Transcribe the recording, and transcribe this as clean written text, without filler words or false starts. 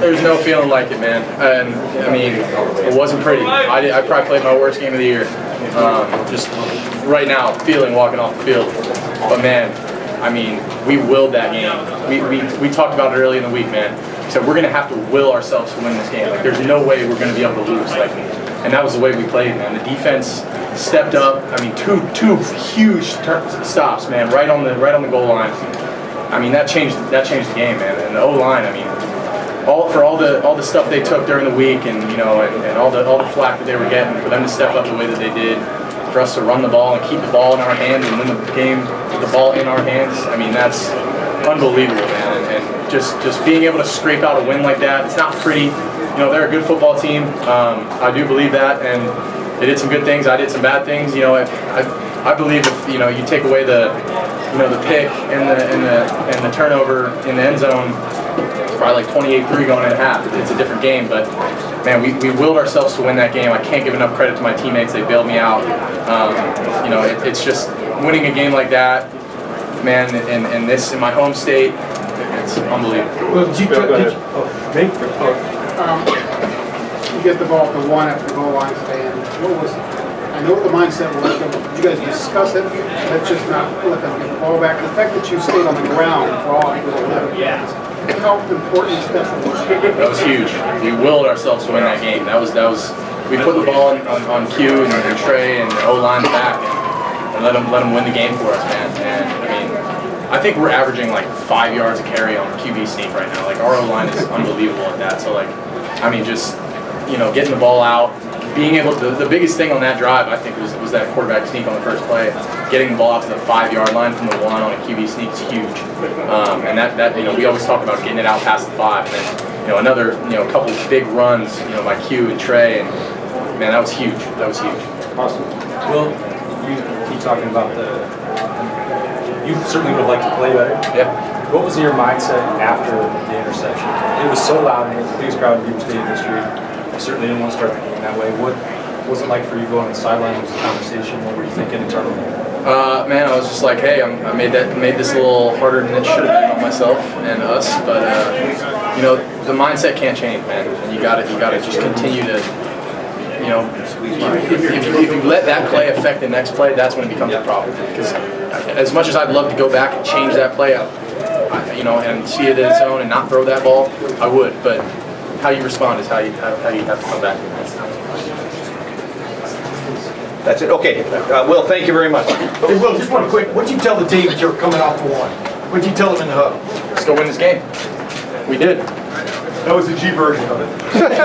There's no feeling like it, man. And I mean, it wasn't pretty. I probably played my worst game of the year. Just right now, feeling walking off the field. But man, I mean, we willed that game. We talked about it early in the week, man. So we're gonna have to will ourselves to win this game. Like, there's no way we're gonna be able to lose. Like, and that was the way we played, man. The defense stepped up. I mean, two huge stops, man, right on the goal line. I mean, that changed the game, man. And the O-line, I mean, all the stuff they took during the week, and you know, and all the flack that they were getting, for them to step up the way that they did, for us to run the ball and keep the ball in our hands and win the game with the ball in our hands. I mean, that's unbelievable, man. And just being able to scrape out a win like that, it's not pretty. You know, they're a good football team. I do believe that, and they did some good things. I did some bad things. You know, I believe if you know you take away the pick and the turnover in the end zone, it's probably like 28-3 going in half. It's a different game, but man, we willed ourselves to win that game. I can't give enough credit to my teammates. They bailed me out. You know, it's just winning a game like that, man. In my home state, it's unbelievable. Well, you get the ball at the 1 after the goal line stand. What was? I know what the mindset was. Did you guys discuss it? That's just not flipping the ball back. The fact that you stayed on the ground for all of 11 yards. How important step was that was huge. We willed ourselves to win that game. That was. We put the ball on Q and Trey and the O-line back and let them win the game for us, man. And I mean, I think we're averaging like 5 yards a carry on QB sneak right now. Like, our O-line is unbelievable at that. So like, I mean, just getting the ball out, being able to. The biggest thing on that drive, I think, was that quarterback sneak on the first play. Getting the ball out to the 5-yard line from the 1 on a QB sneak is huge. And that we always talk about getting it out past the 5, and then another couple big runs by Q and Trey, and man, that was huge. That was huge. Awesome. Well, you keep talking about you certainly would like to play better. Yeah. What was your mindset after the interception? It was so loud, and it was the biggest crowd in Beaver Stadium history. You certainly didn't want to start the game that way. What was it like for you going on the sideline? Was the conversation? What were you thinking internally? Man, I was just like, hey, I made this a little harder than it should have been on myself and us. But the mindset can't change, man. And you gotta just continue to, if you let that play affect the next play, that's when it becomes a problem. Because as much as I'd love to go back and change that play, and see it in its own and not throw that ball, I would. But how you respond is how you have to come back. That's it. Okay. Will, thank you very much. Hey, Will, just one quick. What'd you tell the team that you were coming off the 1? What'd you tell them in the hub? Let's go win this game. We did. That was the G version of it.